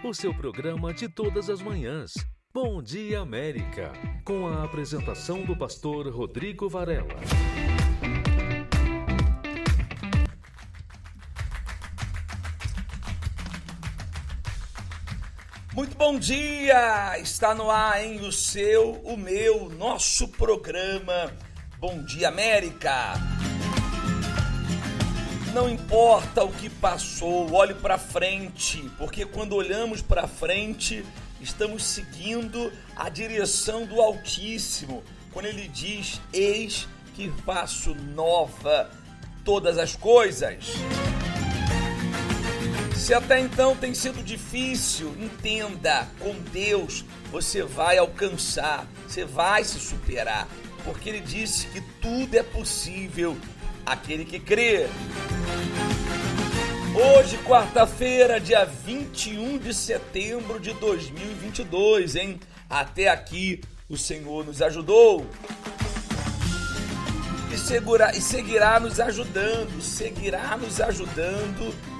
o seu programa de todas as manhãs. Bom Dia América, com a apresentação do pastor Rodrigo Varela. Muito bom dia! Está no ar, hein? O seu, o meu, nosso programa Bom Dia América. Não importa o que passou, olhe para frente, porque quando olhamos para frente, estamos seguindo a direção do Altíssimo, quando Ele diz: eis que faço nova todas as coisas. Se até então tem sido difícil, entenda, com Deus você vai alcançar, você vai se superar, porque Ele disse que tudo é possível àquele que crê. Hoje, quarta-feira, dia 21 de setembro de 2022, hein? Até aqui o Senhor nos ajudou e seguirá nos ajudando,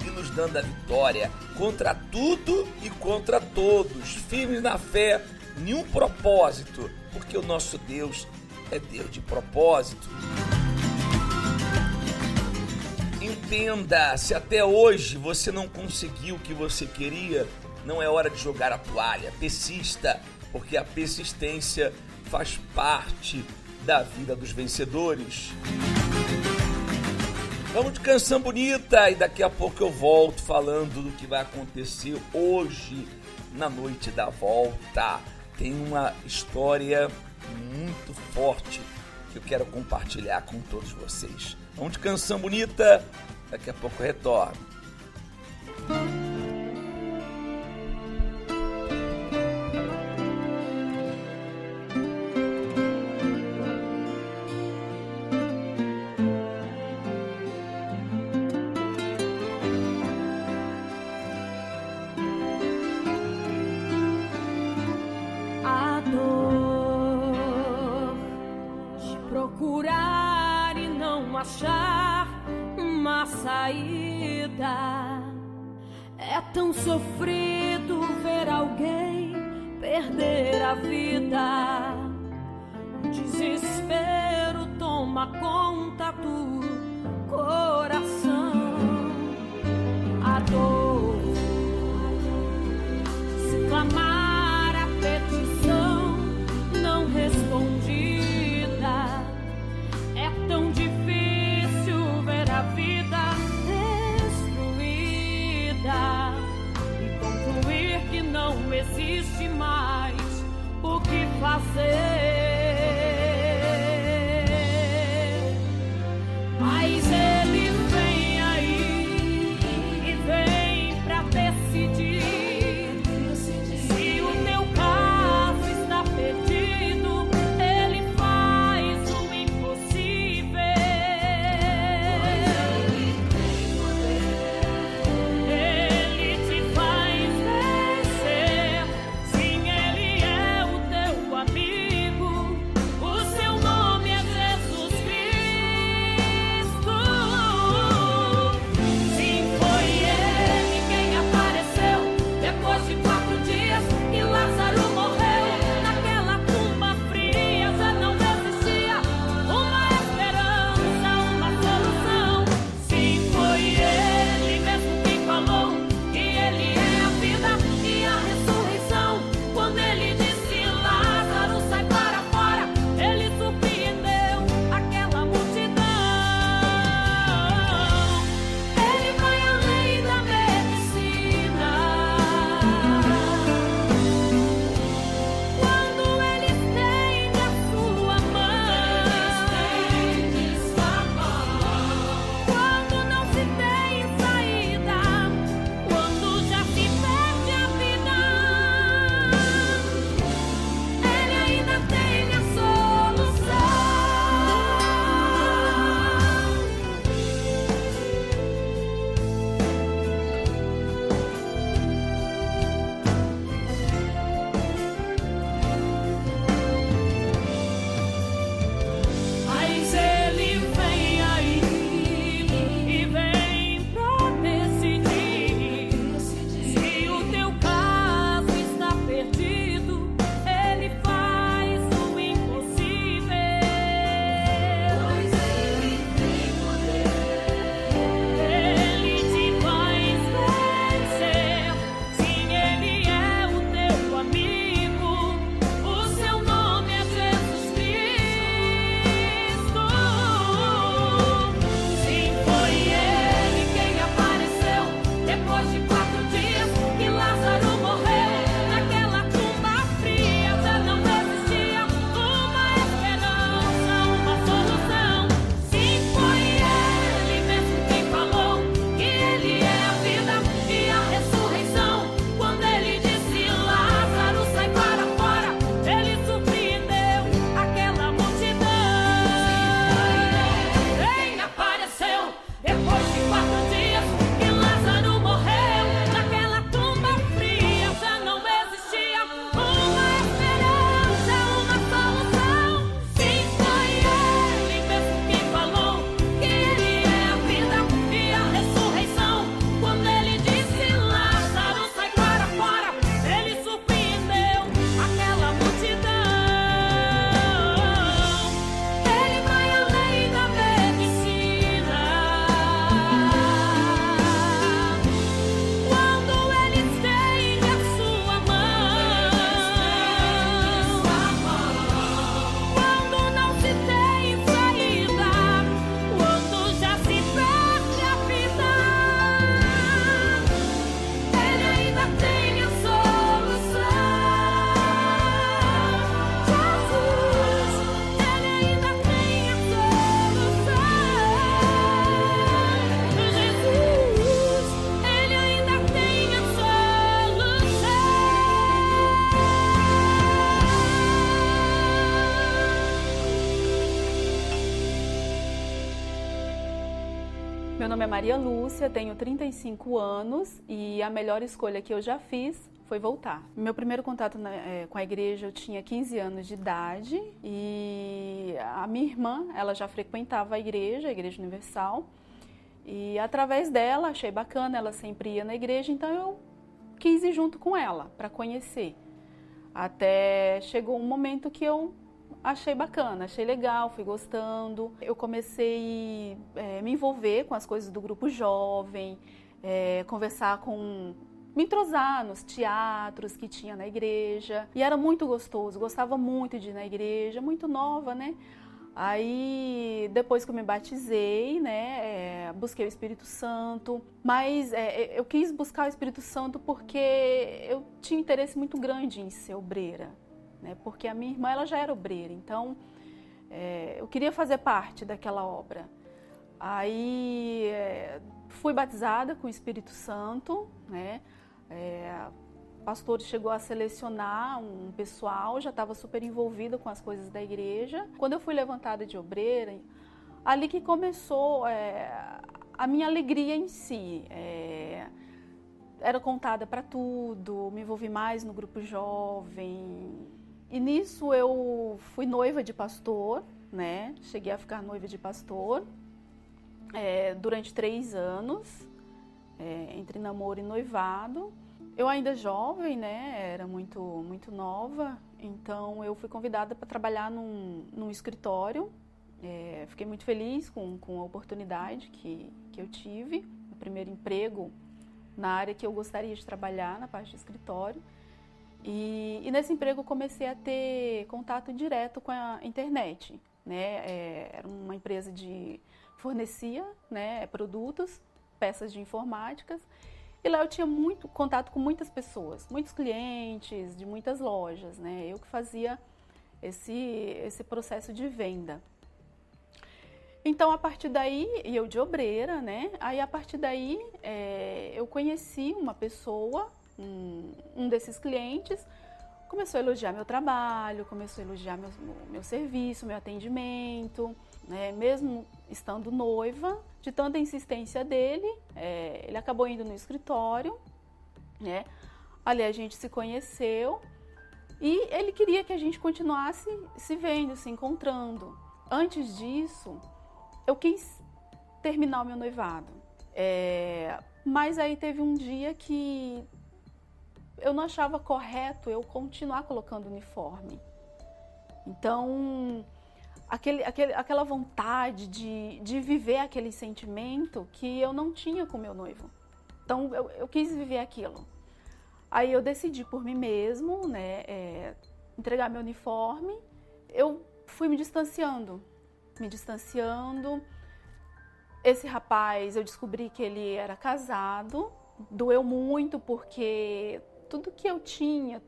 e nos dando a vitória contra tudo e contra todos, firmes na fé, nenhum propósito, porque o nosso Deus é Deus de propósito. Entenda, se até hoje você não conseguiu o que você queria, não é hora de jogar a toalha, persista, porque a persistência faz parte da vida dos vencedores. Vamos de canção bonita e daqui a pouco eu volto falando do que vai acontecer hoje na noite da volta. Tem uma história muito forte que eu quero compartilhar com todos vocês. Vamos de canção bonita, daqui a pouco eu retorno. A dor de procurar e não achar uma saída. É tão sofrido ver alguém perder a vida. O desespero toma conta do coração. A dor se clamar a petição não respondida. É tão difícil ver a vida destruída e concluir que não existe mais o que fazer. Mas Ele vem aí e vem pra decidir. Se o teu caso está perdido, Ele faz o impossível. Ele te faz vencer. Sim, Ele é o teu amigo. Meu nome é Maria Lúcia, tenho 35 anos e a melhor escolha que eu já fiz foi voltar. Meu primeiro contato com a igreja eu tinha 15 anos de idade e a minha irmã, ela já frequentava a Igreja Universal, e através dela achei bacana, ela sempre ia na igreja, então eu quis ir junto com ela para conhecer. Até chegou um momento que eu achei bacana, achei legal, fui gostando. Eu comecei a me envolver com as coisas do grupo jovem, me entrosar nos teatros que tinha na igreja. E era muito gostoso, gostava muito de ir na igreja, muito nova, né? Aí, depois que eu me batizei, né, busquei o Espírito Santo, mas eu quis buscar o Espírito Santo porque eu tinha um interesse muito grande em ser obreira, né, porque a minha irmã ela já era obreira, então eu queria fazer parte daquela obra. Aí fui batizada com o Espírito Santo, né, o pastor chegou a selecionar um pessoal, já estava super envolvida com as coisas da igreja. Quando eu fui levantada de obreira, ali que começou a minha alegria em si. Era contada para tudo, me envolvi mais no grupo jovem. E nisso eu fui noiva de pastor, né? Cheguei a ficar noiva de pastor durante 3 anos, entre namoro e noivado. Eu ainda jovem, né, era muito nova, então eu fui convidada para trabalhar num escritório. Fiquei muito feliz com a oportunidade que eu tive, o primeiro emprego na área que eu gostaria de trabalhar, na parte de escritório. E nesse emprego eu comecei a ter contato direto com a internet, né? Era uma empresa que fornecia, né, produtos, peças de informáticas. E lá eu tinha muito contato com muitas pessoas, muitos clientes de muitas lojas, né? Eu que fazia esse processo de venda. Então, a partir daí, e eu de obreira, né? Aí, a partir daí, eu conheci uma pessoa, um desses clientes, começou a elogiar meu trabalho, começou a elogiar meu serviço, meu atendimento, né? Mesmo estando noiva, de tanta insistência dele, ele acabou indo no escritório, né? Ali a gente se conheceu e ele queria que a gente continuasse se vendo, se encontrando. Antes disso, eu quis terminar o meu noivado, mas aí teve um dia que eu não achava correto eu continuar colocando uniforme. Então, aquela vontade de viver aquele sentimento que eu não tinha com meu noivo. Então, eu quis viver aquilo. Aí eu decidi por mim mesmo, né, entregar meu uniforme. Eu fui me distanciando. Esse rapaz, eu descobri que ele era casado. Doeu muito porque tudo que eu tinha,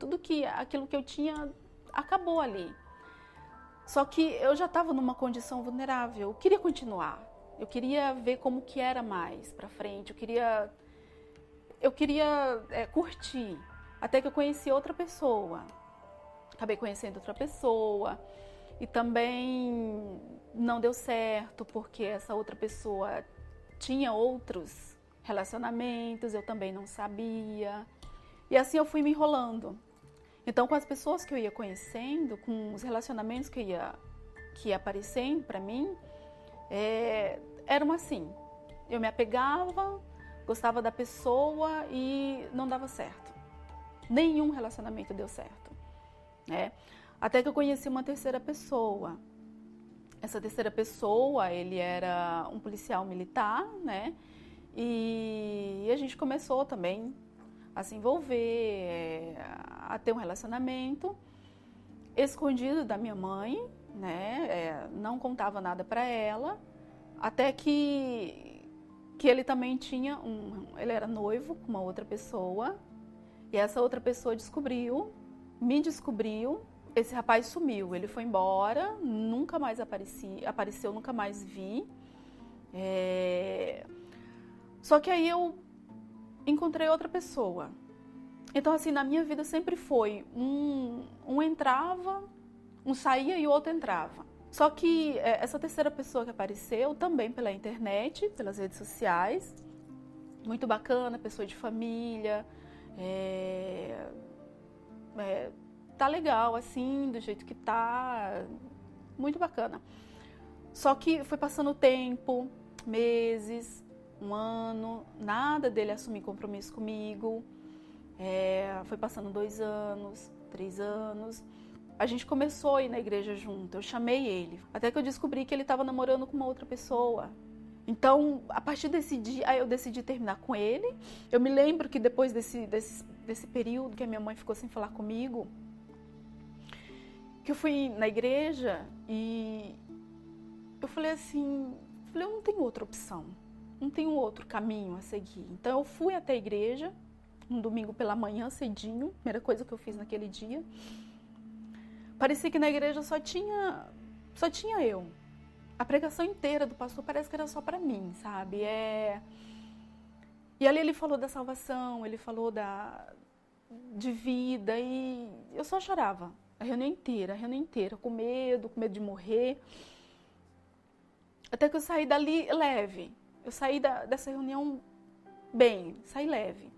aquilo que eu tinha acabou ali. Só que eu já estava numa condição vulnerável, eu queria continuar, eu queria ver como que era mais pra frente, eu queria curtir, até que eu conheci outra pessoa, acabei conhecendo outra pessoa e também não deu certo porque essa outra pessoa tinha outros relacionamentos, eu também não sabia, e assim eu fui me enrolando. Então, com as pessoas que eu ia conhecendo, com os relacionamentos que ia aparecendo para mim, eram assim. Eu me apegava, gostava da pessoa e não dava certo. Nenhum relacionamento deu certo, né? Até que eu conheci uma terceira pessoa. Essa terceira pessoa, ele era um policial militar, né? E a gente começou também a se envolver, a ter um relacionamento escondido da minha mãe, né? Não contava nada para ela, até que ele também ele era noivo com uma outra pessoa, e essa outra pessoa me descobriu, esse rapaz sumiu, ele foi embora, nunca mais apareceu, nunca mais vi. Só que aí eu encontrei outra pessoa. Então, assim, na minha vida sempre foi um entrava, um saía e o outro entrava. Só que essa terceira pessoa que apareceu também pela internet, pelas redes sociais, muito bacana, pessoa de família, tá legal assim, do jeito que tá, muito bacana. Só que foi passando o tempo, meses, 1 ano, nada dele assumir compromisso comigo. Foi passando 2 anos, 3 anos. A gente começou a ir na igreja junto, eu chamei ele. Até que eu descobri que ele estava namorando com uma outra pessoa. Então, a partir desse dia, eu decidi terminar com ele. Eu me lembro que depois desse período que a minha mãe ficou sem falar comigo, que eu fui na igreja e eu falei assim, eu não tenho outra opção, não tenho outro caminho a seguir. Então eu fui até a igreja, um domingo pela manhã, cedinho, primeira coisa que eu fiz naquele dia. Parecia que na igreja só tinha eu. A pregação inteira do pastor parece que era só para mim, sabe? E ali ele falou da salvação, ele falou de vida e eu só chorava. A reunião inteira, com medo de morrer. Até que eu saí dali leve. Eu saí dessa reunião bem, saí leve.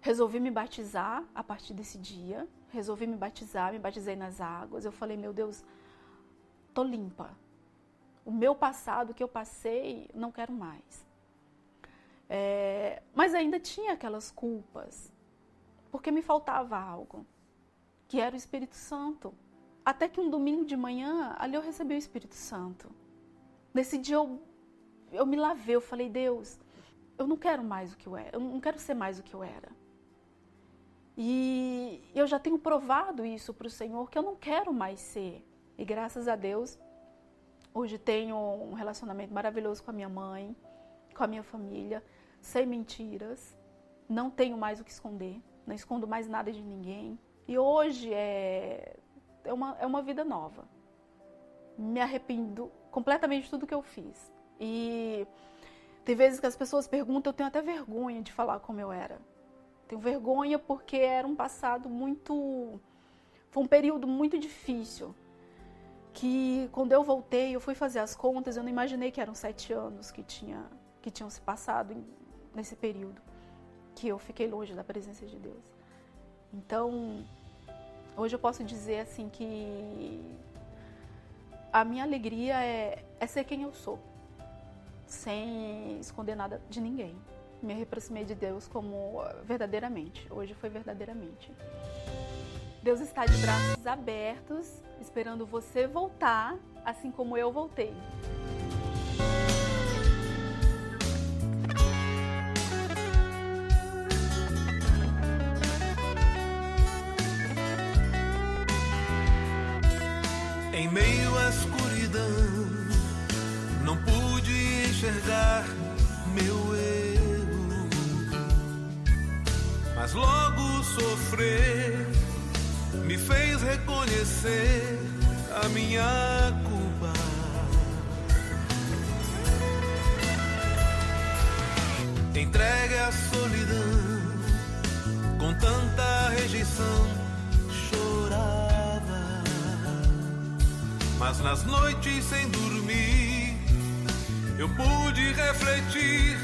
Resolvi me batizar a partir desse dia. Me batizei nas águas. Eu falei, meu Deus, tô limpa. O meu passado que eu passei, não quero mais. Mas ainda tinha aquelas culpas, porque me faltava algo, que era o Espírito Santo. Até que um domingo de manhã, ali eu recebi o Espírito Santo. Nesse dia eu me lavei, eu falei, Deus, eu não quero mais o que eu era, eu não quero ser mais o que eu era. E eu já tenho provado isso para o Senhor, que eu não quero mais ser. E graças a Deus, hoje tenho um relacionamento maravilhoso com a minha mãe, com a minha família, sem mentiras, não tenho mais o que esconder, não escondo mais nada de ninguém. E hoje é uma vida nova. Me arrependo completamente de tudo que eu fiz. E tem vezes que as pessoas perguntam, eu tenho até vergonha de falar como eu era. Tenho vergonha porque era um passado foi um período muito difícil. Que quando eu voltei, eu fui fazer as contas, eu não imaginei que eram 7 anos que tinham se passado nesse período. Que eu fiquei longe da presença de Deus. Então, hoje eu posso dizer assim que a minha alegria é ser quem eu sou, sem esconder nada de ninguém. Me aproximei de Deus como verdadeiramente, hoje foi verdadeiramente. Deus está de braços abertos, esperando você voltar, assim como eu voltei. Em meio à escuridão, não pude enxergar meu erro, mas logo sofrer me fez reconhecer a minha culpa. Entregue à solidão, com tanta rejeição, chorava. Mas nas noites sem dormir, eu pude refletir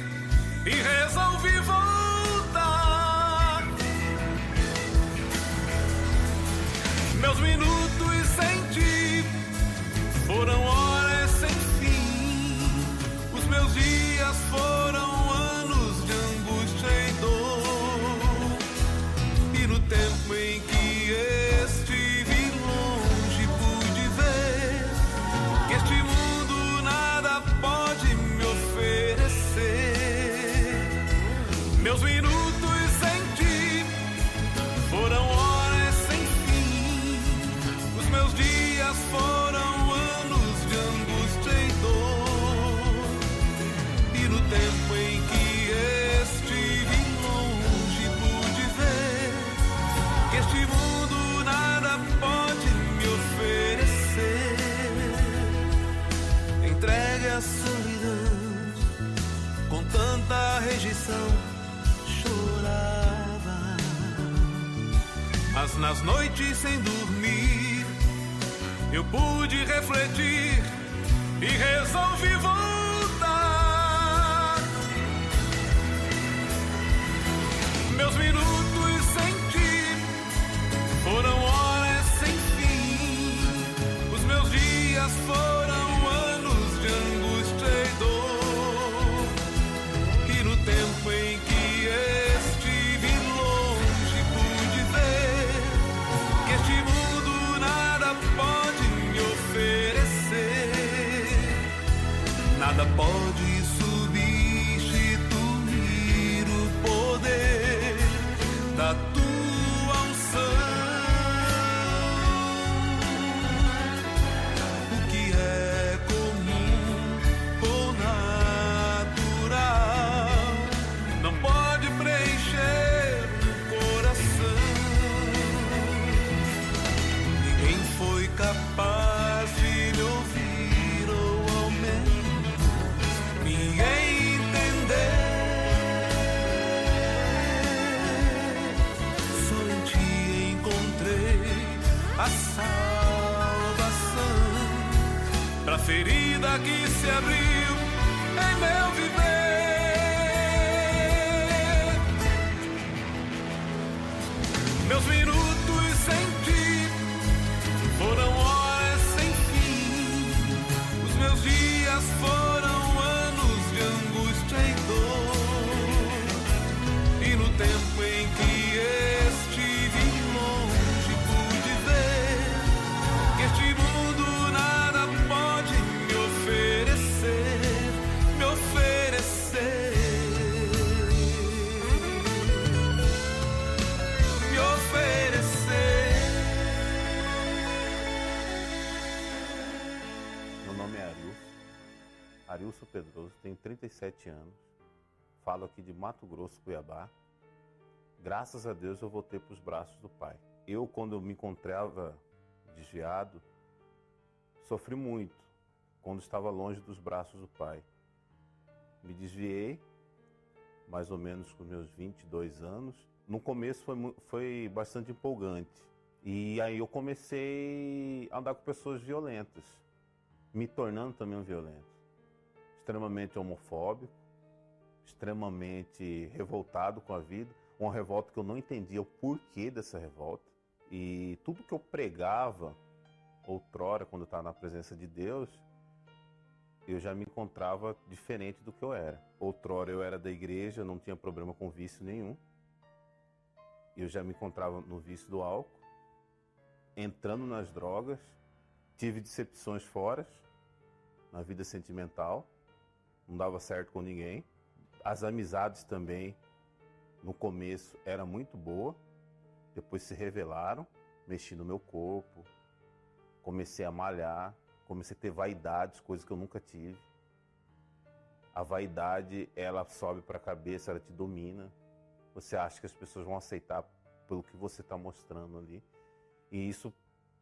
e resolvi voltar. Meus minutos sem ti foram horas sem fim. Os meus dias foram anos de angústia e dor. E no tempo em que estive longe, pude ver que este mundo nada pode me oferecer. Meus minutos sem ti foram horas sem fim. Os meus dias foram anos de angústia e dor. E no tempo em que estive longe, pude ver que este mundo nada pode me oferecer. Entregue à solidão, com tanta rejeição, chorava. Mas nas noites sem dormir, eu pude refletir e resolvi voltar. Meus minutos sem ti foram horas sem fim. Os meus dias foram anos de angústia e dor. E no tempo em que estive longe pude ver que este mundo nada pode me oferecer. Nada pode substituir o poder da tua unção. O que é comum ou natural não pode preencher o coração. Ninguém foi capaz de me ouvir ou ao menos me entender. Só em ti encontrei a salvação pra ferida que se abriu em meu viver. Meus minutos sem ti foram horas sem fim. Os meus dias foram anos de angústia e dor. E no tempo em que estive longe pude ver que este mundo nada pode me oferecer, me oferecer, me oferecer. Meu nome é Arilson Pedroso, tenho 37 anos, falo aqui de Mato Grosso, Cuiabá. Graças a Deus eu voltei para os braços do Pai. Eu, quando eu me encontrava desviado, sofri muito quando estava longe dos braços do Pai. Me desviei, mais ou menos com meus 22 anos. No começo foi bastante empolgante. E aí eu comecei a andar com pessoas violentas, me tornando também um violento. Extremamente homofóbico, extremamente revoltado com a vida. Uma revolta que eu não entendia o porquê dessa revolta. E tudo que eu pregava outrora, quando eu estava na presença de Deus, eu já me encontrava diferente do que eu era. Outrora eu era da igreja, não tinha problema com vício nenhum. Eu já me encontrava no vício do álcool, entrando nas drogas, tive decepções fora, na vida sentimental, não dava certo com ninguém. As amizades também, no começo, era muito boa, depois se revelaram, mexi no meu corpo, comecei a malhar, comecei a ter vaidades, coisas que eu nunca tive. A vaidade, ela sobe para a cabeça, ela te domina. Você acha que as pessoas vão aceitar pelo que você está mostrando ali. E isso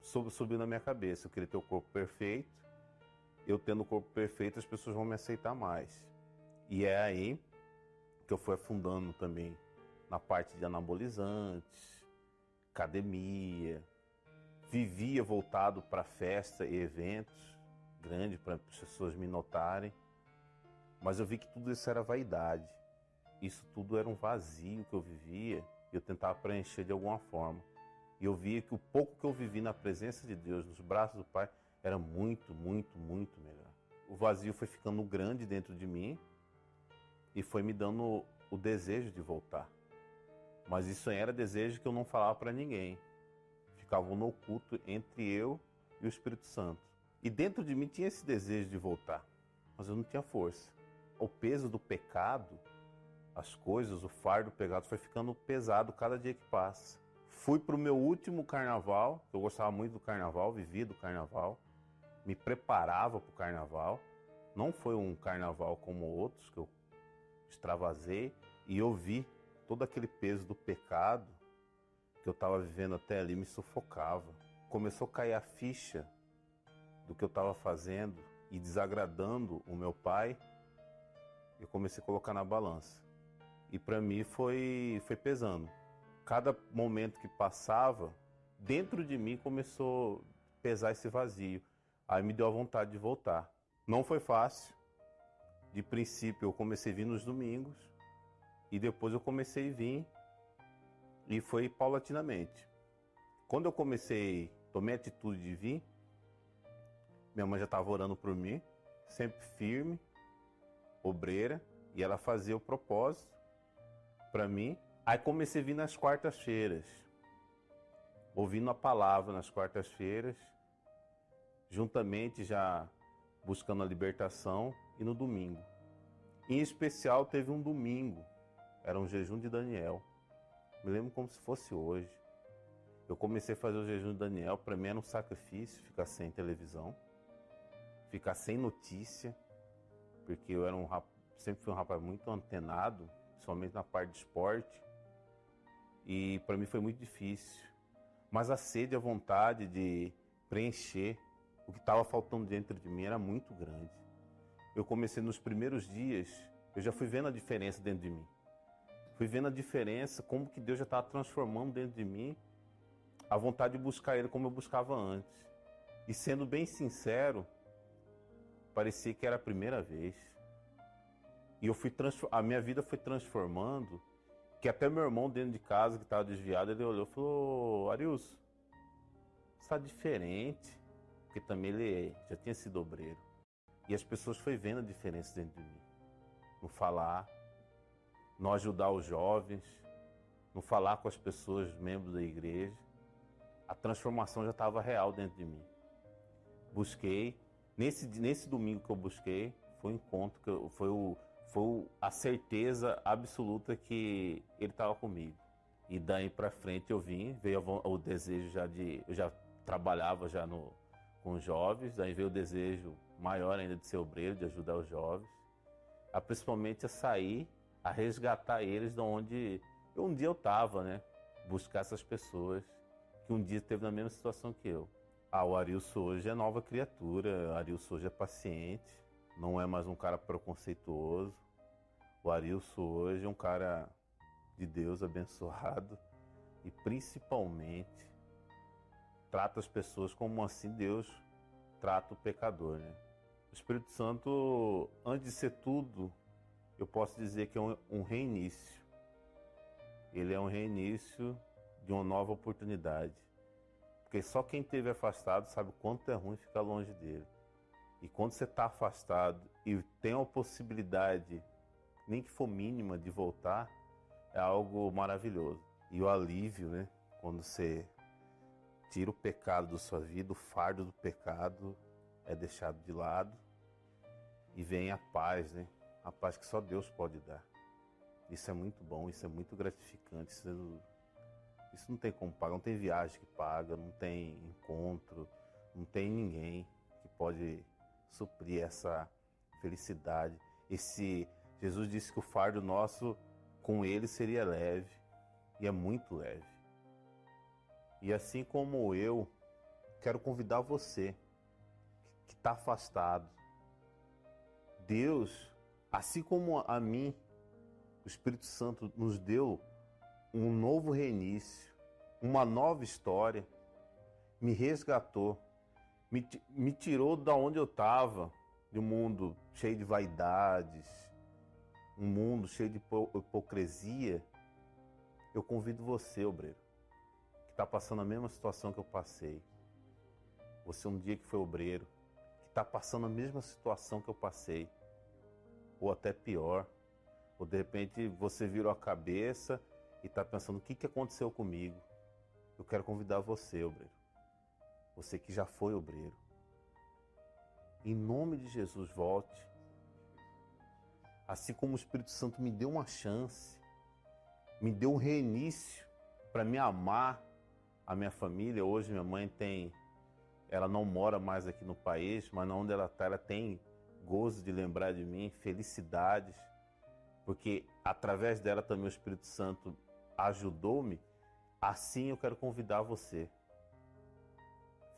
subiu na minha cabeça. Eu queria ter o corpo perfeito. Eu tendo o corpo perfeito, as pessoas vão me aceitar mais. E é aí que eu fui afundando também na parte de anabolizantes, academia. Vivia voltado para festa e eventos grandes para as pessoas me notarem. Mas eu vi que tudo isso era vaidade. Isso tudo era um vazio que eu vivia e eu tentava preencher de alguma forma. E eu via que o pouco que eu vivi na presença de Deus, nos braços do Pai, era muito, muito, muito melhor. O vazio foi ficando grande dentro de mim e foi me dando o desejo de voltar. Mas isso era desejo que eu não falava para ninguém. Ficava no oculto entre eu e o Espírito Santo. E dentro de mim tinha esse desejo de voltar, mas eu não tinha força. O peso do pecado, as coisas, o fardo do pecado foi ficando pesado cada dia que passa. Fui para o meu último carnaval, eu gostava muito do carnaval, vivia do carnaval, me preparava para o carnaval. Não foi um carnaval como outros que eu extravasei, e eu vi todo aquele peso do pecado que eu estava vivendo até ali, me sufocava. Começou a cair a ficha do que eu estava fazendo e desagradando o meu pai. Eu comecei a colocar na balança. E para mim foi pesando. Cada momento que passava, dentro de mim começou pesar esse vazio. Aí me deu a vontade de voltar. Não foi fácil. De princípio eu comecei a vir nos domingos e depois eu comecei a vir e foi paulatinamente. Quando eu tomei a atitude de vir, minha mãe já estava orando por mim, sempre firme, obreira, e ela fazia o propósito para mim. Aí comecei a vir nas quartas-feiras, ouvindo a palavra nas quartas-feiras, juntamente já buscando a libertação, e no domingo. Em especial teve um domingo, era um jejum de Daniel. Me lembro como se fosse hoje. Eu comecei a fazer o jejum de Daniel, para mim era um sacrifício ficar sem televisão, ficar sem notícia, porque eu era sempre fui um rapaz muito antenado, principalmente na parte de esporte, e para mim foi muito difícil. Mas a sede, a vontade de preencher o que estava faltando dentro de mim era muito grande. Eu comecei nos primeiros dias, eu já fui vendo a diferença dentro de mim. Fui vendo a diferença, como que Deus já estava transformando dentro de mim a vontade de buscar Ele como eu buscava antes. E sendo bem sincero, parecia que era a primeira vez. E a minha vida foi transformando, que até meu irmão dentro de casa, que estava desviado, ele olhou e falou: Arilson, você está diferente. Porque também ele já tinha sido obreiro. E as pessoas foi vendo a diferença dentro de mim. No falar, no ajudar os jovens, no falar com as pessoas, membros da igreja. A transformação já estava real dentro de mim. Busquei, nesse domingo que eu busquei, foi um encontro, foi a certeza absoluta que ele estava comigo. E daí para frente eu vim, veio o desejo eu já trabalhava já com os jovens, daí veio o desejo maior ainda de ser obreiro, de ajudar os jovens, principalmente a sair, a resgatar eles de onde um dia eu estava, né? Buscar essas pessoas que um dia esteve na mesma situação que eu. O Arilson hoje é nova criatura, o Arilson hoje é paciente, não é mais um cara preconceituoso. O Arilson hoje é um cara de Deus abençoado e principalmente trata as pessoas como assim Deus trata o pecador, né? O Espírito Santo, antes de ser tudo, eu posso dizer que é um reinício. Ele é um reinício de uma nova oportunidade. Porque só quem esteve afastado sabe o quanto é ruim ficar longe dele. E quando você está afastado e tem a possibilidade, nem que for mínima, de voltar, é algo maravilhoso. E o alívio, né? Quando você tira o pecado da sua vida, o fardo do pecado é deixado de lado e vem a paz, né? A paz que só Deus pode dar. Isso é muito bom, isso é muito gratificante. Isso não tem como pagar, não tem viagem que paga, não tem encontro, não tem ninguém que pode suprir essa felicidade. Jesus disse que o fardo nosso com ele seria leve, e é muito leve. E assim como eu, quero convidar você que está afastado. Deus, assim como a mim, o Espírito Santo nos deu um novo reinício, uma nova história, me resgatou, me tirou da onde eu estava, de um mundo cheio de vaidades, um mundo cheio de hipocrisia. Eu convido você, obreiro, que está passando a mesma situação que eu passei. Você um dia que foi obreiro, que está passando a mesma situação que eu passei, ou até pior. Ou de repente você virou a cabeça e está pensando, o que aconteceu comigo? Eu quero convidar você, obreiro. Você que já foi obreiro. Em nome de Jesus, volte. Assim como o Espírito Santo me deu uma chance, me deu um reinício para me amar a minha família. Hoje minha mãe ela não mora mais aqui no país, mas onde ela está, ela tem gozo de lembrar de mim, felicidades, porque através dela também o Espírito Santo ajudou-me. Assim eu quero convidar você.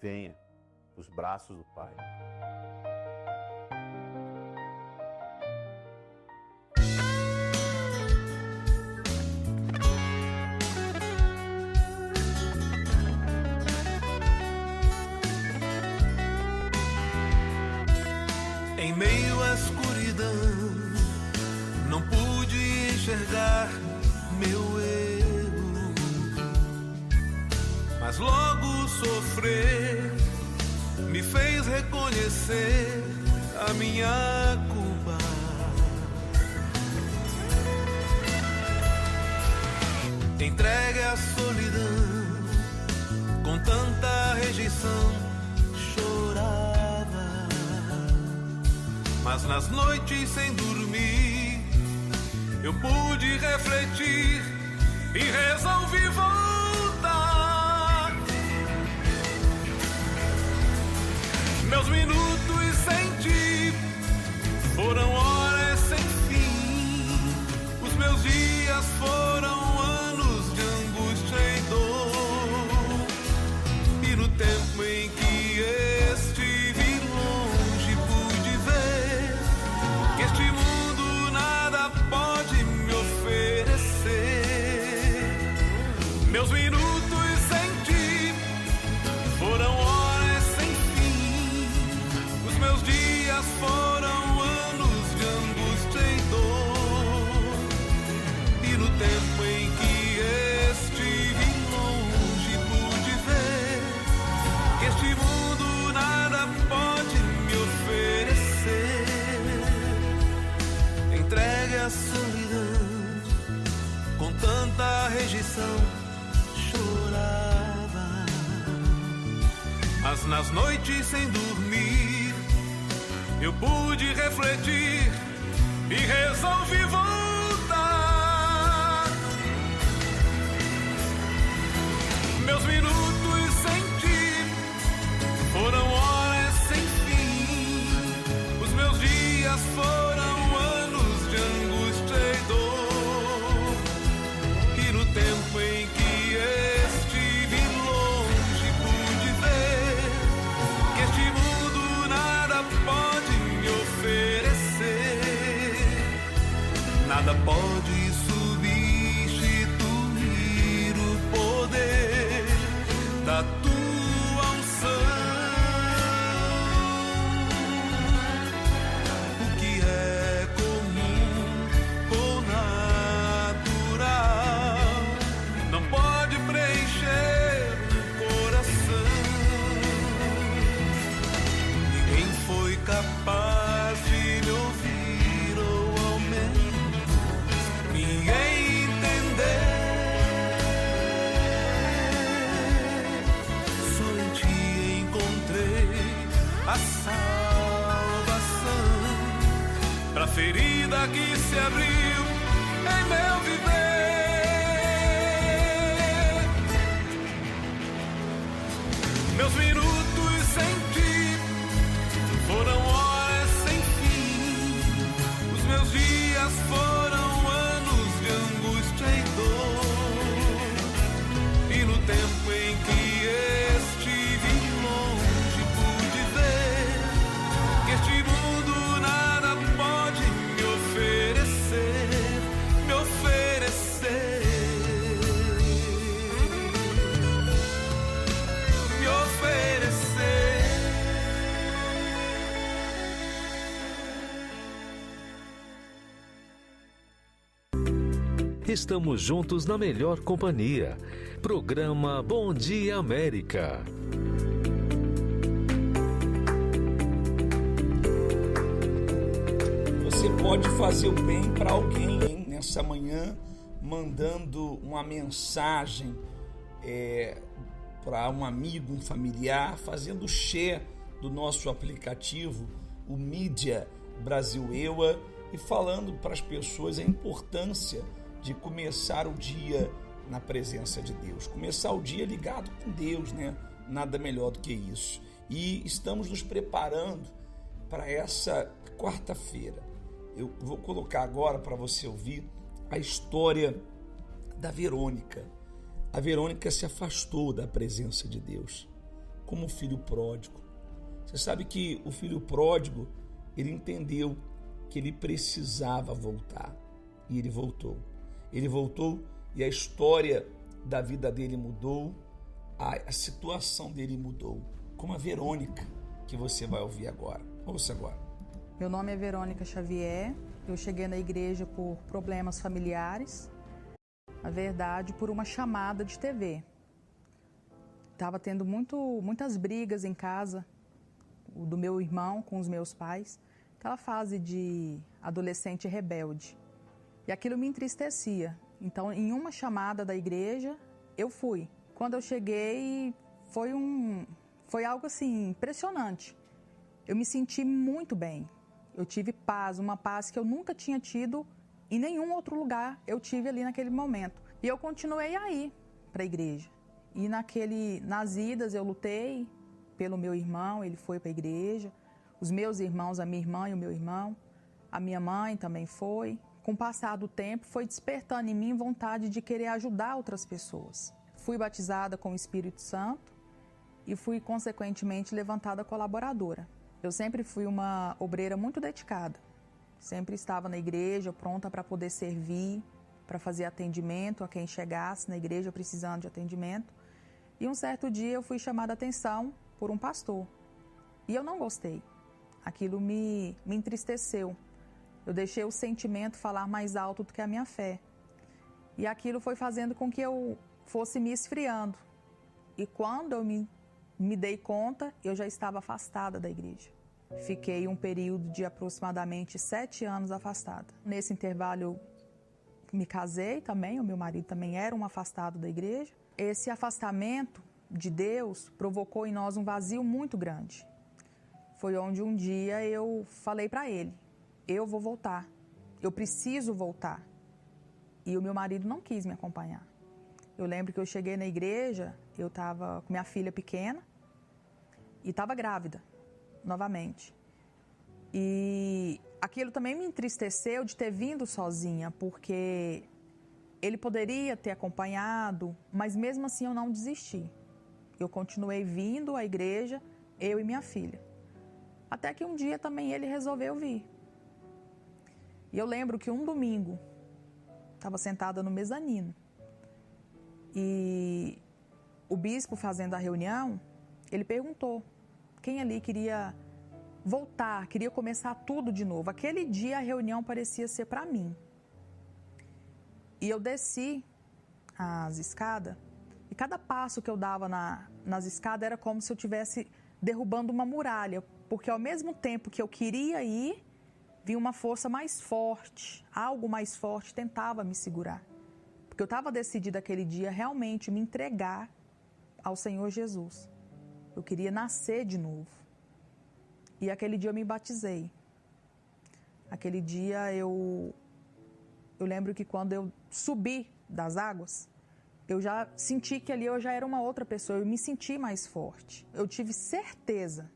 Venha para os braços do Pai. mas logo sofrer me fez reconhecer a minha culpa. Entregue à solidão, com tanta rejeição chorava, mas nas noites sem dormir eu pude refletir e resolvi voltar. Meus minutos sem ti foram horas sem fim, os meus dias foram anos de angústia e dor, e no tempo em que estive longe pude ver que este mundo nada pode me oferecer. Meus minutos sem ti foram horas sem fim, os meus dias foram anos de angústia e dor, e no tempo em que estive longe pude ver que este mundo nada pode me oferecer. Entregue à solidão, com tanta rejeição chorava, mas nas noites sem dormir eu pude refletir e resolvi voltar. Meus minutos sem ti foram horas sem fim, os meus dias foram anos de angústia e dor, e no tempo em que estive longe pude ver que este mundo nada pode me oferecer, nada pode substituir o poder da tua unção. O que é comum ou natural não pode preencher o coração. Ninguém foi capaz de me ouvir, ou ao menos ninguém entender. Só em ti encontrei a salvação pra ferida que se abriu em meu viver. Meus minutos sem ti foram horas sem fim, os meus dias foram anos de angústia e dor, e no tempo em que estive longe pude ver que este mundo nada pode me oferecer, me oferecer, me oferecer. Estamos juntos na melhor companhia. Programa Bom Dia América. Você pode fazer o bem para alguém, hein? Nessa manhã, mandando uma mensagem para um amigo, um familiar, fazendo share do nosso aplicativo, o Mídia Brasil EUA, e falando para as pessoas a importância de começar o dia na presença de Deus, começar o dia ligado com Deus, né? Nada melhor do que isso. E estamos nos preparando para essa quarta-feira. Eu vou colocar agora para você ouvir a história da Verônica. A Verônica se afastou da presença de Deus, como o filho pródigo. Você sabe que o filho pródigo, ele entendeu que ele precisava voltar, e ele voltou. Ele voltou e a história da vida dele mudou, a situação dele mudou, como a Verônica, que você vai ouvir agora. Ouça agora. Meu nome é Verônica Xavier, eu cheguei na igreja por problemas familiares, na verdade por uma chamada de TV. estava tendo muitas brigas em casa, do meu irmão com os meus pais, aquela fase de adolescente rebelde. E aquilo me entristecia. Então, em uma chamada da igreja, eu fui. Quando eu cheguei, foi algo assim, impressionante. Eu me senti muito bem. Eu tive paz, uma paz que eu nunca tinha tido em nenhum outro lugar. Eu tive ali naquele momento. E eu continuei a ir para a igreja. E nas idas eu lutei pelo meu irmão, ele foi para a igreja. Os meus irmãos, a minha irmã e o meu irmão. A minha mãe também foi. Com o passar do tempo, foi despertando em mim vontade de querer ajudar outras pessoas. Fui batizada com o Espírito Santo e fui, consequentemente, levantada colaboradora. Eu sempre fui uma obreira muito dedicada. Sempre estava na igreja, pronta para poder servir, para fazer atendimento a quem chegasse na igreja precisando de atendimento. E um certo dia eu fui chamada a atenção por um pastor. E eu não gostei. Aquilo me entristeceu. Eu deixei o sentimento falar mais alto do que a minha fé. E aquilo foi fazendo com que eu fosse me esfriando. E quando eu me dei conta, eu já estava afastada da igreja. Fiquei um período de aproximadamente 7 anos afastada. Nesse intervalo eu me casei também, o meu marido também era um afastado da igreja. Esse afastamento de Deus provocou em nós um vazio muito grande. Foi onde um dia eu falei para ele: eu vou voltar, eu preciso voltar. E o meu marido não quis me acompanhar. Eu lembro que eu cheguei na igreja, eu estava com minha filha pequena e estava grávida, novamente. E aquilo também me entristeceu de ter vindo sozinha, porque ele poderia ter acompanhado, mas mesmo assim eu não desisti. Eu continuei vindo à igreja, eu e minha filha. Até que um dia também ele resolveu vir. E eu lembro que um domingo, estava sentada no mezanino, e o bispo fazendo a reunião, ele perguntou quem ali queria voltar, queria começar tudo de novo. Aquele dia a reunião parecia ser para mim. E eu desci as escadas, e cada passo que eu dava nas escadas era como se eu estivesse derrubando uma muralha, porque ao mesmo tempo que eu queria ir, vinha uma força mais forte, algo mais forte tentava me segurar. Porque eu estava decidida aquele dia realmente me entregar ao Senhor Jesus. Eu queria nascer de novo. E aquele dia eu me batizei. Aquele dia eu lembro que quando eu subi das águas, eu já senti que ali eu já era uma outra pessoa, eu me senti mais forte. Eu tive certeza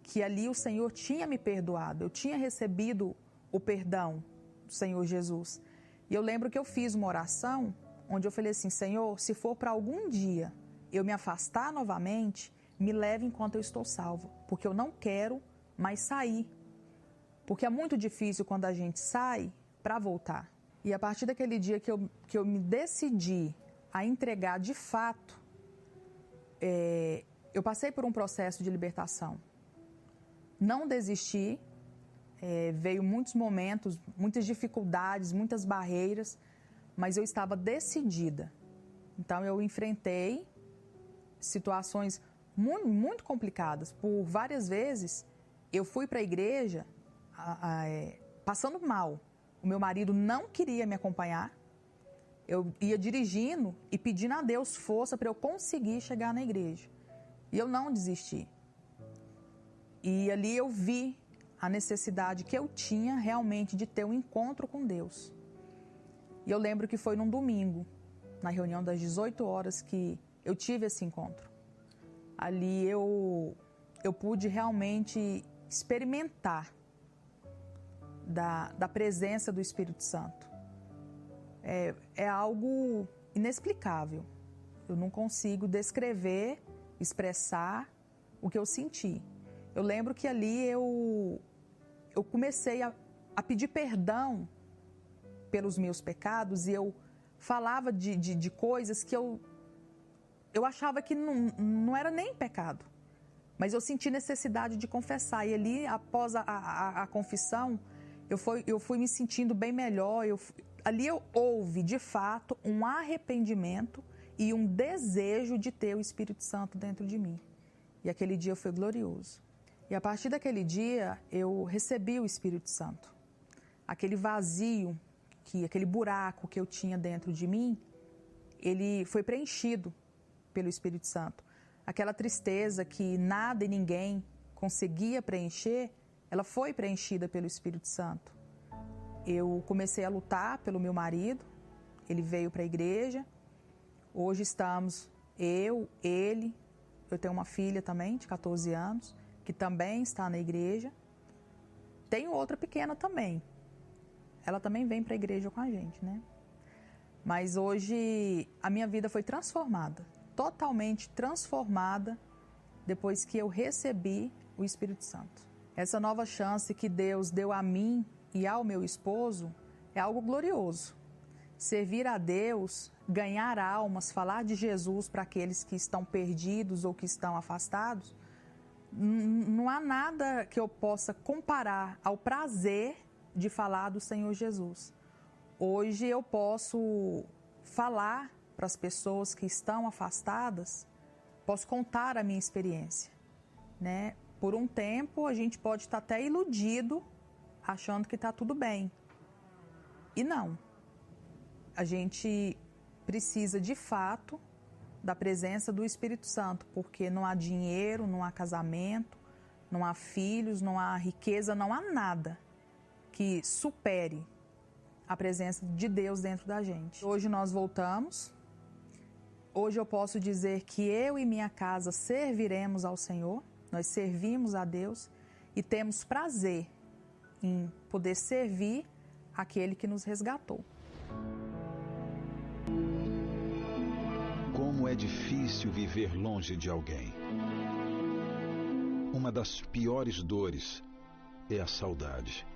que ali o Senhor tinha me perdoado, eu tinha recebido o perdão do Senhor Jesus. E eu lembro que eu fiz uma oração onde eu falei assim: Senhor, se for para algum dia eu me afastar novamente, me leve enquanto eu estou salvo, porque eu não quero mais sair. Porque é muito difícil quando a gente sai para voltar. E a partir daquele dia que eu me decidi a entregar de fato, eu passei por um processo de libertação. Não desisti, veio muitos momentos, muitas dificuldades, muitas barreiras, mas eu estava decidida. Então eu enfrentei situações muito, muito complicadas. Por várias vezes eu fui para a igreja passando mal. O meu marido não queria me acompanhar. Eu ia dirigindo e pedindo a Deus força para eu conseguir chegar na igreja. E eu não desisti. E ali eu vi a necessidade que eu tinha realmente de ter um encontro com Deus. E eu lembro que foi num domingo, na reunião das 18 horas, que eu tive esse encontro. Ali eu pude realmente experimentar da presença do Espírito Santo. É algo inexplicável. Eu não consigo descrever, expressar o que eu senti. Eu lembro que ali eu comecei a pedir perdão pelos meus pecados e eu falava de coisas que eu achava que não era nem pecado. Mas eu senti necessidade de confessar. E ali, após a confissão, eu fui me sentindo bem melhor. Ali houve, de fato, um arrependimento e um desejo de ter o Espírito Santo dentro de mim. E aquele dia foi glorioso. E a partir daquele dia, eu recebi o Espírito Santo. Aquele vazio, aquele buraco que eu tinha dentro de mim, ele foi preenchido pelo Espírito Santo. Aquela tristeza que nada e ninguém conseguia preencher, ela foi preenchida pelo Espírito Santo. Eu comecei a lutar pelo meu marido, ele veio para a igreja. Hoje estamos ele, eu tenho uma filha também de 14 anos, que também está na igreja. Tenho outra pequena também. Ela também vem para a igreja com a gente, né? Mas hoje a minha vida foi transformada, totalmente transformada, depois que eu recebi o Espírito Santo. Essa nova chance que Deus deu a mim e ao meu esposo é algo glorioso. Servir a Deus, ganhar almas, falar de Jesus para aqueles que estão perdidos ou que estão afastados, não há nada que eu possa comparar ao prazer de falar do Senhor Jesus. Hoje eu posso falar para as pessoas que estão afastadas, posso contar a minha experiência, né? Por um tempo a gente pode estar até iludido, achando que está tudo bem. E não. A gente precisa de fato da presença do Espírito Santo, porque não há dinheiro, não há casamento, não há filhos, não há riqueza, não há nada que supere a presença de Deus dentro da gente. Hoje nós voltamos. Hoje eu posso dizer que eu e minha casa serviremos ao Senhor. Nós servimos a Deus e temos prazer em poder servir aquele que nos resgatou. Como é difícil viver longe de alguém. Uma das piores dores é a saudade.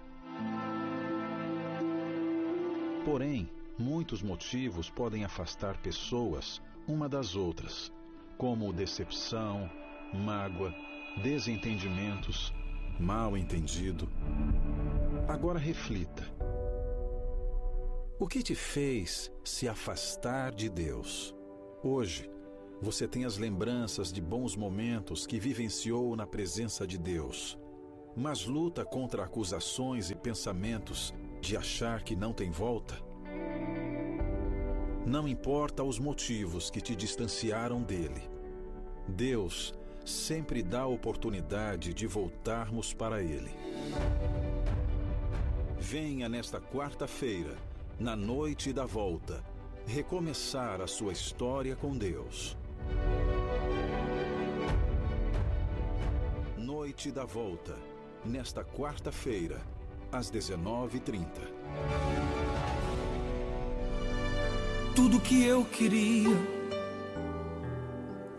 Porém, muitos motivos podem afastar pessoas uma das outras, como decepção, mágoa, desentendimentos, mal entendido. Agora reflita. O que te fez se afastar de Deus? Hoje, você tem as lembranças de bons momentos que vivenciou na presença de Deus, mas luta contra acusações e pensamentos de achar que não tem volta? Não importa os motivos que te distanciaram dele. Deus sempre dá a oportunidade de voltarmos para ele. Venha nesta quarta-feira, na noite da volta, recomeçar a sua história com Deus. Noite da volta, nesta quarta-feira, às 19h30. Tudo que eu queria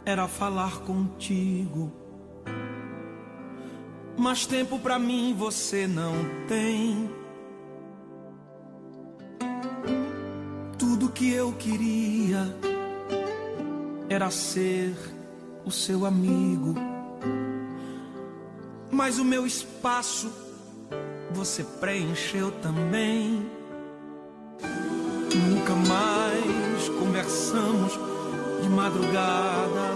era falar contigo, mas tempo pra mim você não tem. Tudo que eu queria era ser o seu amigo, mas o meu espaço você preencheu também. Nunca mais conversamos de madrugada,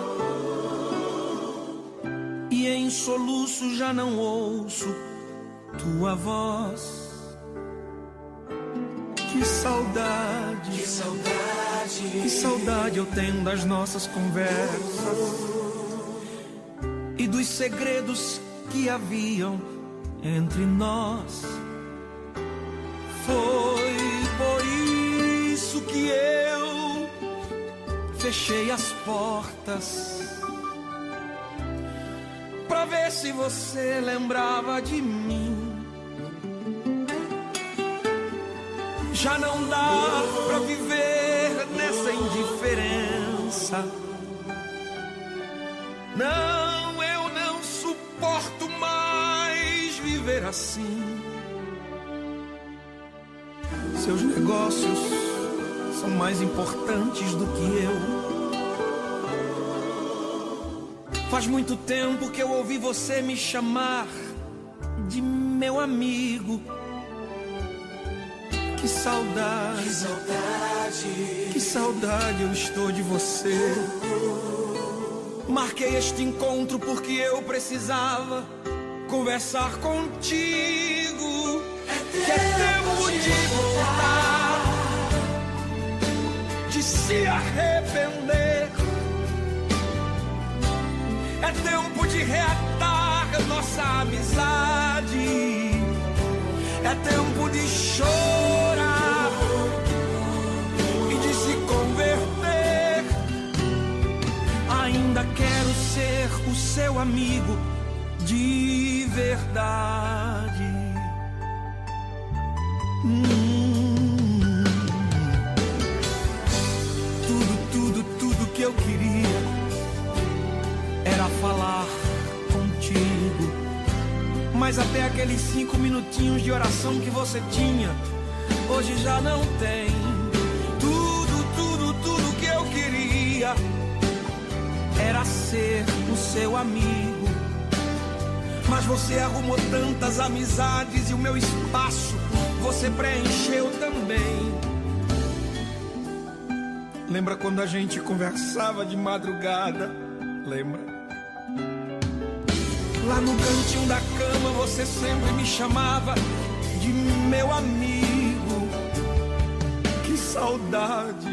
e em soluço já não ouço tua voz. Que saudade, que saudade, que saudade eu tenho das nossas conversas e dos segredos que haviam entre nós. Foi por isso que eu fechei as portas, pra ver se você lembrava de mim. Já não dá pra viver nessa indiferença. Não, eu não suporto mais viver assim. Seus negócios são mais importantes do que eu. Faz muito tempo que eu ouvi você me chamar de meu amigo. Que saudade, que saudade eu estou de você. Marquei este encontro porque eu precisava conversar contigo. Que é tempo de voltar, de se arrepender. É tempo de reatar nossa amizade. É tempo de chorar e de se converter. Ainda quero ser o seu amigo de verdade. Tudo que eu queria era falar contigo. Mas até aqueles 5 minutinhos de oração que você tinha, hoje já não tem. Tudo que eu queria era ser o seu amigo. Mas você arrumou tantas amizades e o meu espaço você preencheu também. Lembra quando a gente conversava de madrugada? Lembra? Lá no cantinho da cama você sempre me chamava de meu amigo. Que saudade,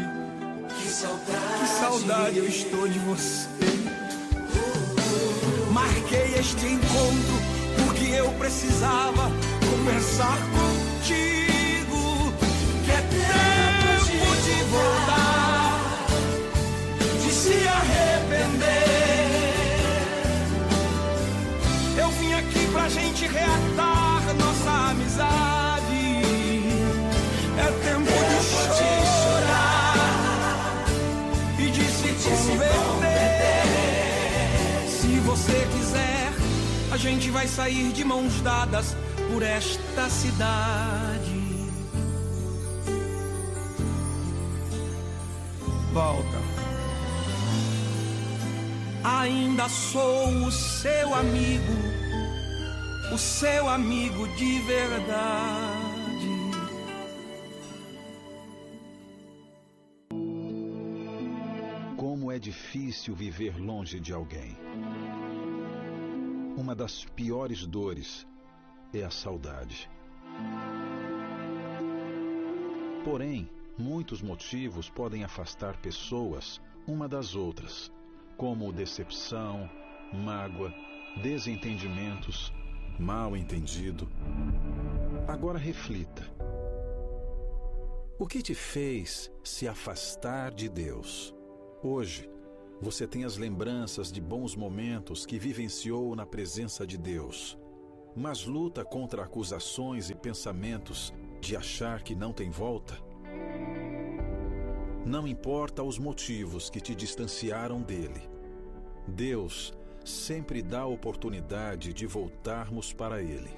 que saudade eu estou de você. Marquei este encontro porque eu precisava conversar contigo. Que é tempo de voltar, de se arrepender. Eu vim aqui pra gente reatar nossa amizade. É tempo de chorar e de se converter. Se você quiser, a gente vai sair de mãos dadas por esta cidade. Volta. Ainda sou o seu amigo de verdade. Como é difícil viver longe de alguém. Uma das piores dores é a saudade. Porém, muitos motivos podem afastar pessoas uma das outras, como decepção, mágoa, desentendimentos, mal entendido. Agora reflita. O que te fez se afastar de Deus? Hoje, você tem as lembranças de bons momentos que vivenciou na presença de Deus, mas luta contra acusações e pensamentos de achar que não tem volta? Não importa os motivos que te distanciaram dele, Deus sempre dá a oportunidade de voltarmos para ele.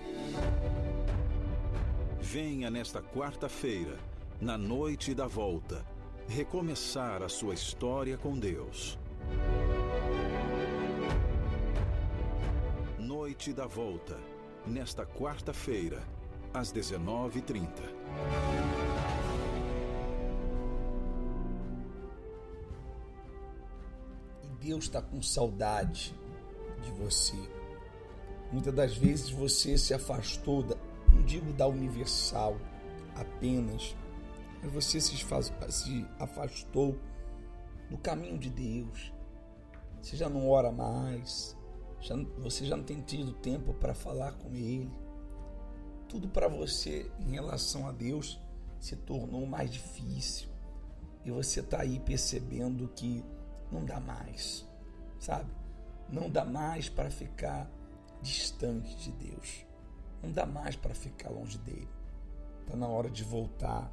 Venha nesta quarta-feira, na noite da volta, recomeçar a sua história com Deus. Noite da volta, nesta quarta-feira, às 19h30. Deus está com saudade de você. Muitas das vezes você se afastou, não digo da Universal apenas, mas você se afastou do caminho de Deus. Você já não ora mais, você já não tem tido tempo para falar com Ele. Tudo para você em relação a Deus se tornou mais difícil. E você está aí percebendo que não dá mais, sabe? Não dá mais para ficar distante de Deus. Não dá mais para ficar longe dele. Está na hora de voltar.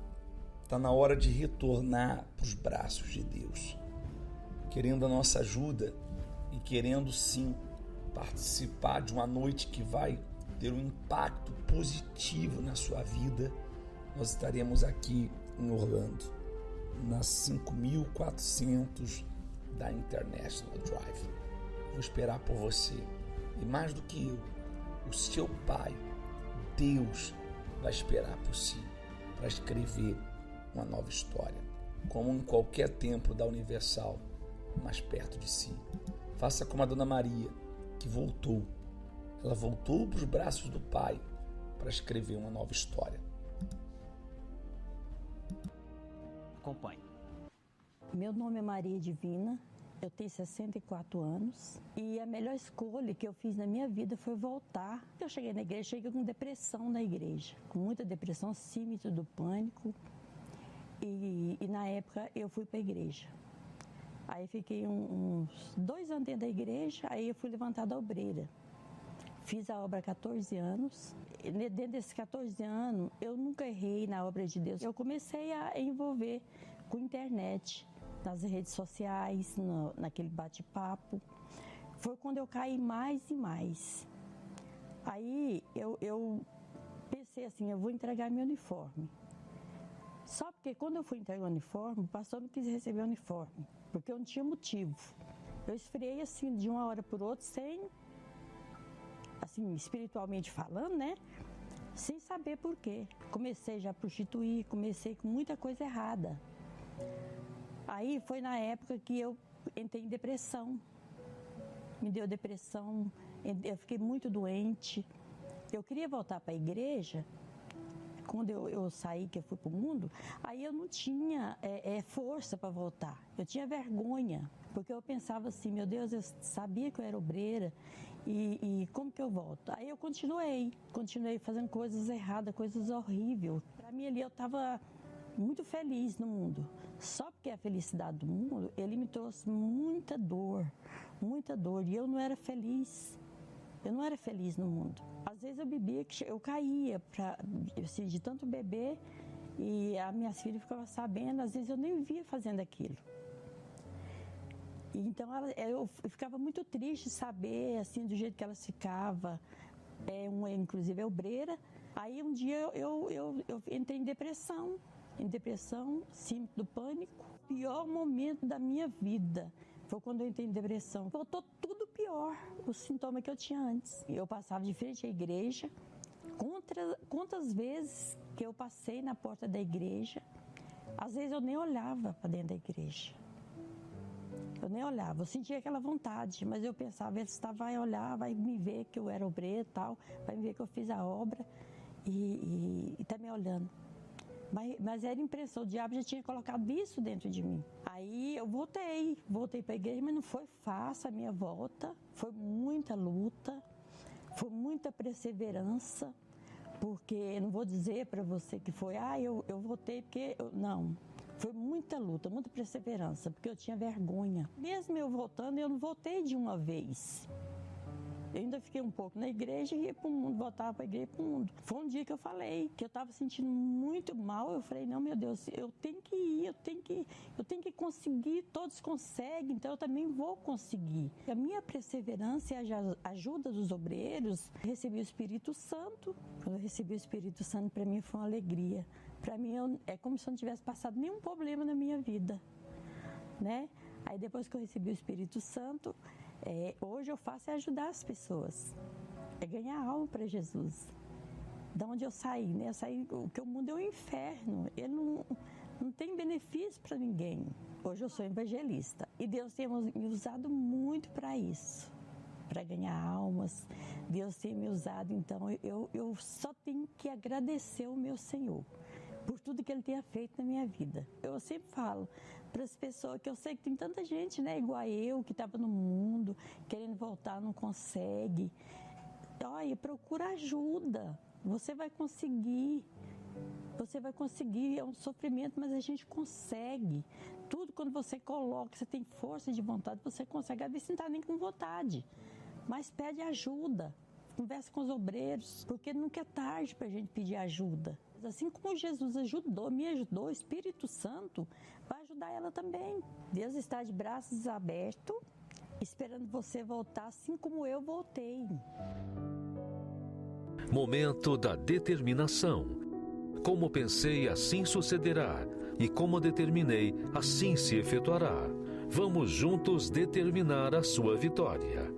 Está na hora de retornar para os braços de Deus. Querendo a nossa ajuda e querendo sim participar de uma noite que vai ter um impacto positivo na sua vida, nós estaremos aqui em Orlando, na 5400 da International Drive. Vou esperar por você. E mais do que eu, o seu Pai, Deus, vai esperar por si. para escrever uma nova história, como em qualquer templo da Universal, mais perto de si. Faça como a Dona Maria, que voltou. Ela voltou para os braços do Pai para escrever uma nova história. Acompanhe. Meu nome é Maria Divina, eu tenho 64 anos e a melhor escolha que eu fiz na minha vida foi voltar. Eu cheguei na igreja, cheguei com depressão na igreja, com muita depressão, síndrome do pânico e na época eu fui para a igreja. Aí fiquei uns 2 anos dentro da igreja, aí eu fui levantada a obreira. Fiz a obra há 14 anos. Dentro desses 14 anos, eu nunca errei na obra de Deus. Eu comecei a envolver com internet, nas redes sociais, naquele bate-papo. Foi quando eu caí mais e mais. Aí eu pensei assim, eu vou entregar meu uniforme. Só porque quando eu fui entregar o uniforme, o pastor não quis receber o uniforme, porque eu não tinha motivo. Eu esfriei assim de uma hora por outra, sem, assim, espiritualmente falando, né? Sem saber por quê. Comecei já a prostituir, comecei com muita coisa errada. Aí foi na época que eu entrei em depressão. Me deu depressão, eu fiquei muito doente. Eu queria voltar para a igreja. Quando eu saí, que eu fui para o mundo, aí eu não tinha força para voltar. Eu tinha vergonha, porque eu pensava assim, meu Deus, eu sabia que eu era obreira e como que eu volto? Aí eu continuei fazendo coisas erradas, coisas horríveis. Para mim ali eu estava muito feliz no mundo. Só porque a felicidade do mundo, ele me trouxe muita dor, e eu não era feliz. Eu não era feliz no mundo. Às vezes eu bebia, eu caía assim, de tanto beber e as minhas filhas ficavam sabendo, às vezes eu nem via fazendo aquilo. Então eu ficava muito triste saber assim, do jeito que elas ficavam. Uma inclusive é obreira. Aí um dia eu entrei em depressão, síndrome do pânico. O pior momento da minha vida foi quando eu entrei em depressão. Voltou tudo pior, o sintoma que eu tinha antes. Eu passava de frente à igreja. Quantas vezes que eu passei na porta da igreja, às vezes eu nem olhava para dentro da igreja. Eu nem olhava, eu sentia aquela vontade, mas eu pensava, ele vai olhar, vai me ver que eu era obreira e tal, vai me ver que eu fiz a obra e está me olhando. Mas era impressão, o diabo já tinha colocado isso dentro de mim. Aí eu voltei para a igreja, mas não foi fácil a minha volta. Foi muita luta, foi muita perseverança, porque eu não vou dizer para você que foi, eu voltei porque... Não, foi muita luta, muita perseverança, porque eu tinha vergonha. Mesmo eu voltando, eu não voltei de uma vez. Eu ainda fiquei um pouco na igreja e ia para o mundo, voltava para a igreja e para o mundo. Foi um dia que eu falei que eu estava sentindo muito mal. Eu falei, não, meu Deus, eu tenho que ir, eu tenho que conseguir. Todos conseguem, então eu também vou conseguir. A minha perseverança e a ajuda dos obreiros, eu recebi o Espírito Santo. Quando eu recebi o Espírito Santo, para mim foi uma alegria. Para mim é como se eu não tivesse passado nenhum problema na minha vida, né? Aí depois que eu recebi o Espírito Santo, hoje eu faço é ajudar as pessoas, é ganhar alma para Jesus. Da onde eu saí, né? Porque o mundo é um inferno, ele não tem benefício para ninguém. Hoje eu sou evangelista e Deus tem me usado muito para isso, para ganhar almas. Deus tem me usado, então eu só tenho que agradecer ao meu Senhor por tudo que Ele tenha feito na minha vida. Eu sempre falo para as pessoas que eu sei que tem tanta gente, né, igual eu, que estava no mundo, querendo voltar, não consegue. Olha, procura ajuda, você vai conseguir, é um sofrimento, mas a gente consegue. Tudo quando você coloca, você tem força de vontade, você consegue. Às vezes você não está nem com vontade, mas pede ajuda, conversa com os obreiros, porque nunca é tarde para a gente pedir ajuda. Assim como Jesus me ajudou, o Espírito Santo vai ajudar ela também. Deus está de braços abertos, esperando você voltar assim como eu voltei. Momento da determinação. Como pensei, assim sucederá, e como determinei, assim se efetuará. Vamos juntos determinar a sua vitória.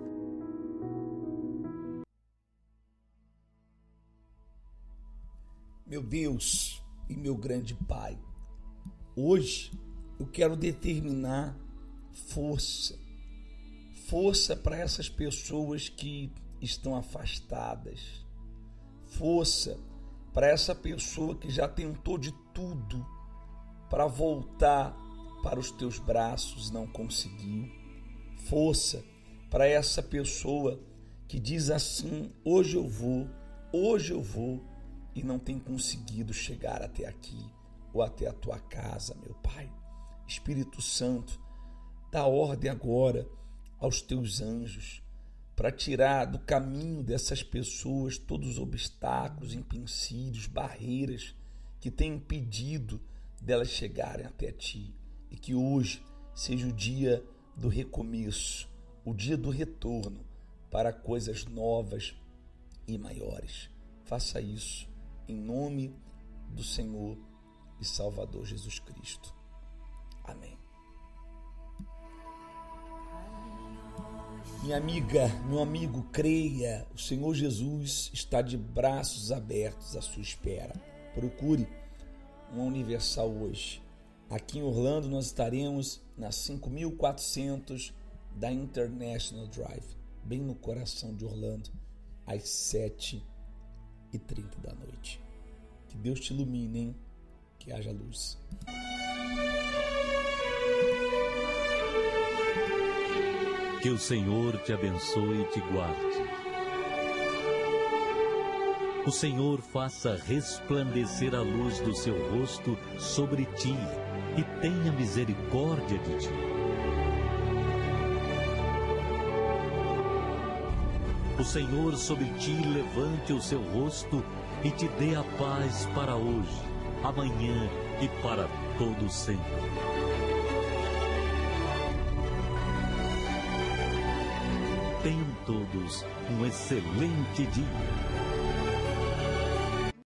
Meu Deus, e meu grande Pai. Hoje eu quero determinar força para essas pessoas que estão afastadas, força para essa pessoa que já tentou de tudo para voltar para os teus braços, não conseguiu, força para essa pessoa que diz assim: hoje eu vou, e não tem conseguido chegar até aqui ou até a tua casa, meu Pai. Espírito Santo, dá ordem agora aos teus anjos para tirar do caminho dessas pessoas todos os obstáculos, empecilhos, barreiras que têm impedido delas chegarem até ti, e que hoje seja o dia do recomeço, o dia do retorno para coisas novas e maiores. Faça isso em nome do Senhor e Salvador Jesus Cristo. Amém. Minha amiga, meu amigo, creia, o Senhor Jesus está de braços abertos à sua espera. Procure uma Universal hoje. Aqui em Orlando nós estaremos na 5400 da International Drive, bem no coração de Orlando, às 7h30 da noite. Que Deus te ilumine, hein? Que haja luz. Que o Senhor te abençoe e te guarde. O Senhor faça resplandecer a luz do seu rosto sobre ti e tenha misericórdia de ti. O Senhor sobre ti levante o seu rosto e te dê a paz para hoje, amanhã e para todo sempre. Tenham todos um excelente dia.